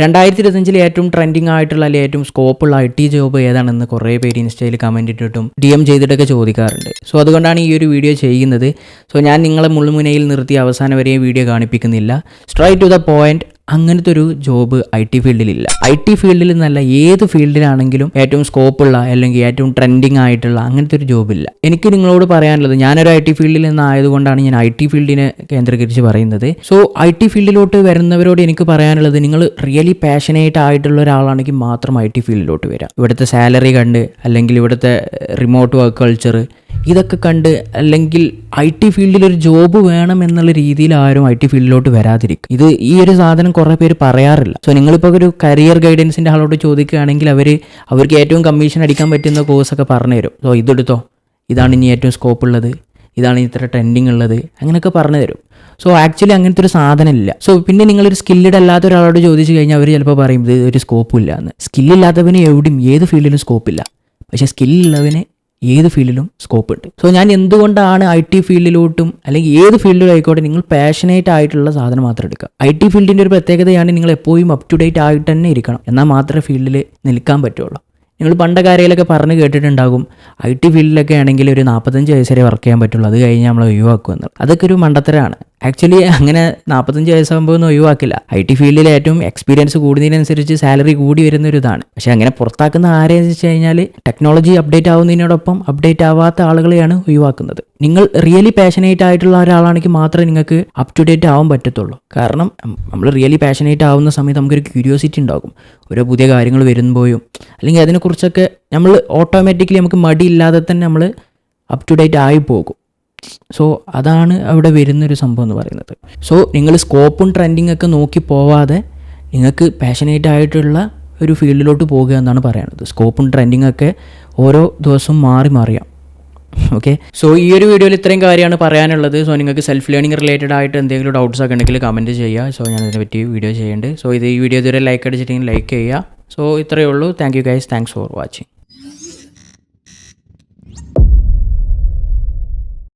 2025 ഏറ്റവും ട്രെൻഡിങ് ആയിട്ടുള്ള അല്ലെങ്കിൽ ഏറ്റവും സ്കോപ്പുള്ള IT ജോബ് ഏതാണെന്ന് കുറേ പേര് ഇൻസ്റ്റയിൽ കമൻറ്റ് ഇട്ടിട്ടും DM ചെയ്തിട്ടൊക്കെ ചോദിക്കാറുണ്ട്. സോ അതുകൊണ്ടാണ് ഈ ഒരു വീഡിയോ ചെയ്യുന്നത്. സോ ഞാൻ നിങ്ങളെ മുൾമുനയിൽ നിർത്തി അവസാനം വരെ വീഡിയോ കാണിപ്പിക്കുന്നില്ല. Straight to the point. അങ്ങനത്തെ ഒരു ജോബ് IT ഫീൽഡിലില്ല. IT ഫീൽഡിൽ എന്നല്ല, ഏത് ഫീൽഡിലാണെങ്കിലും ഏറ്റവും സ്കോപ്പുള്ള അല്ലെങ്കിൽ ഏറ്റവും ട്രെൻഡിങ് ആയിട്ടുള്ള അങ്ങനത്തെ ഒരു ജോബില്ല. എനിക്ക് നിങ്ങളോട് പറയാനുള്ളത്, ഞാനൊരു IT ഫീൽഡിൽ നിന്നായതുകൊണ്ടാണ് ഞാൻ IT ഫീൽഡിനെ കേന്ദ്രീകരിച്ച് പറയുന്നത്. സോ IT ഫീൽഡിലോട്ട് വരുന്നവരോട് എനിക്ക് പറയാനുള്ളത്, നിങ്ങൾ റിയലി പാഷനേറ്റ് ആയിട്ടുള്ള ഒരാളാണെങ്കിൽ മാത്രം IT ഫീൽഡിലോട്ട് വരാം. ഇവിടുത്തെ സാലറി കണ്ട് അല്ലെങ്കിൽ ഇവിടുത്തെ റിമോട്ട് വർക്ക് കൾച്ചർ ഇതൊക്കെ കണ്ട് അല്ലെങ്കിൽ IT ഫീൽഡിൽ ഒരു ജോബ് വേണം എന്നുള്ള രീതിയിൽ ആരും IT ഫീൽഡിലോട്ട് വരാതിരിക്കും. ഈ ഒരു സാധനം കുറേ പേര് പറയാറില്ല. സോ നിങ്ങളിപ്പോൾ ഒരു കരിയർ ഗൈഡൻസിൻ്റെ ആളോട് ചോദിക്കുകയാണെങ്കിൽ അവർക്ക് ഏറ്റവും കമ്മീഷൻ അടിക്കാൻ പറ്റുന്ന കോഴ്സൊക്കെ പറഞ്ഞു തരും. സോ ഇതെടുത്തോ, ഇതാണ് ഇനി ഏറ്റവും സ്കോപ്പ് ഉള്ളത്, ഇതാണ് ഇത്ര ട്രെൻഡിങ് ഉള്ളത്, അങ്ങനെയൊക്കെ പറഞ്ഞു തരും. സോ ആക്ച്വലി അങ്ങനത്തെ ഒരു സാധനം ഇല്ല. സോ പിന്നെ നിങ്ങളൊരു സ്കില്ലഡ് അല്ലാത്ത ഒരാളോട് ചോദിച്ചു കഴിഞ്ഞാൽ അവർ ചിലപ്പോൾ പറയും ഇത് ഒരു സ്കോപ്പും ഇല്ല എന്ന്. സ്കില്ലില്ലാത്തവന് എവിടെയും ഏത് ഫീൽഡിലും സ്കോപ്പില്ല, പക്ഷേ സ്കില്ലുള്ളവന് ഏത് ഫീൽഡിലും സ്കോപ്പ് ഉണ്ട്. സോ ഞാൻ എന്തുകൊണ്ടാണ് IT ഫീൽഡിലോട്ടും അല്ലെങ്കിൽ ഏത് ഫീൽഡിലും ആയിക്കോട്ടെ നിങ്ങൾ പാഷനേറ്റ് ആയിട്ടുള്ള സാധനം മാത്രം എടുക്കുക. IT ഫീൽഡിൻ്റെ ഒരു പ്രത്യേകതയാണ് നിങ്ങൾ എപ്പോഴും അപ് ടു ഡേറ്റ് ആയിട്ട് തന്നെ ഇരിക്കണം, എന്നാൽ മാത്രമേ ഫീൽഡിൽ നിൽക്കാൻ പറ്റുള്ളൂ. നിങ്ങൾ പണ്ട കാര്യങ്ങളൊക്കെ പറഞ്ഞ് കേട്ടിട്ടുണ്ടാകും, IT ഫീൽഡിലൊക്കെ ആണെങ്കിൽ ഒരു 45 വയസ്സ് വരെ വർക്ക് ചെയ്യാൻ പറ്റുള്ളൂ, അത് കഴിഞ്ഞ് നമ്മൾ ഒഴിവാക്കുമെന്നുള്ളത്. അതൊക്കെ ഒരു മണ്ടത്തരമാണ്. ആക്ച്വലി അങ്ങനെ 45 വയസ്സാകുമ്പോൾ ഒന്നും ഒഴിവാക്കില്ല. IT ഫീൽഡിൽ ഏറ്റവും എക്സ്പീരിയൻസ് കൂടുന്നതിനനുസരിച്ച് സാലറി കൂടി വരുന്നൊരു ഇതാണ്. പക്ഷേ അങ്ങനെ പുറത്താക്കുന്ന ആരെയെന്ന് വെച്ച് കഴിഞ്ഞാൽ ടെക്നോളജി അപ്ഡേറ്റ് ആവുന്നതിനോടൊപ്പം അപ്ഡേറ്റ് ആവാത്ത ആളുകളെയാണ് ഒഴിവാക്കുന്നത്. നിങ്ങൾ റിയലി പാഷനേറ്റ് ആയിട്ടുള്ള ഒരാളാണെങ്കിൽ മാത്രമേ നിങ്ങൾക്ക് അപ് ടു ഡേറ്റ് ആവാൻ പറ്റത്തുള്ളൂ. കാരണം നമ്മൾ റിയലി പാഷനേറ്റ് ആവുന്ന സമയത്ത് നമുക്കൊരു ക്യൂരിയോസിറ്റി ഉണ്ടാകും. ഓരോ പുതിയ കാര്യങ്ങൾ വരുമ്പോഴും അല്ലെങ്കിൽ അതിനെക്കുറിച്ചൊക്കെ നമ്മൾ ഓട്ടോമാറ്റിക്കലി നമുക്ക് മടിയില്ലാതെ തന്നെ നമ്മൾ അപ് ടു ഡേറ്റ് ആയി പോകും. സോ അതാണ് അവിടെ വരുന്നൊരു സംഭവം എന്ന് പറയുന്നത്. സോ നിങ്ങൾ സ്കോപ്പും ട്രെൻഡിങ് ഒക്കെ നോക്കി പോവാതെ നിങ്ങൾക്ക് പാഷനേറ്റ് ആയിട്ടുള്ള ഒരു ഫീൽഡിലോട്ട് പോകുക എന്നാണ് പറയുന്നത്. സ്കോപ്പും ട്രെൻഡിങ് ഒക്കെ ഓരോ ദിവസവും മാറിയാം. ഓക്കെ, സോ ഈ ഒരു വീഡിയോയിൽ ഇത്രയും കാര്യമാണ് പറയാനുള്ളത്. സോ നിങ്ങൾക്ക് സെൽഫ് ലേണിംഗ് റിലേറ്റഡ് ആയിട്ട് എന്തെങ്കിലും ഡൗട്ട്സ് ഒക്കെ ഉണ്ടെങ്കിൽ കമൻറ്റ് ചെയ്യുക. സോ ഞാൻ അതിനെ പറ്റി വീഡിയോ ചെയ്യുന്നുണ്ട്. സോ ഈ വീഡിയോ ഇതുവരെ ലൈക്ക് അടിച്ചിട്ടുണ്ടെങ്കിൽ ലൈക്ക് ചെയ്യുക. സോ ഇത്രയേ ഉള്ളൂ. Thank you guys, thanks for watching.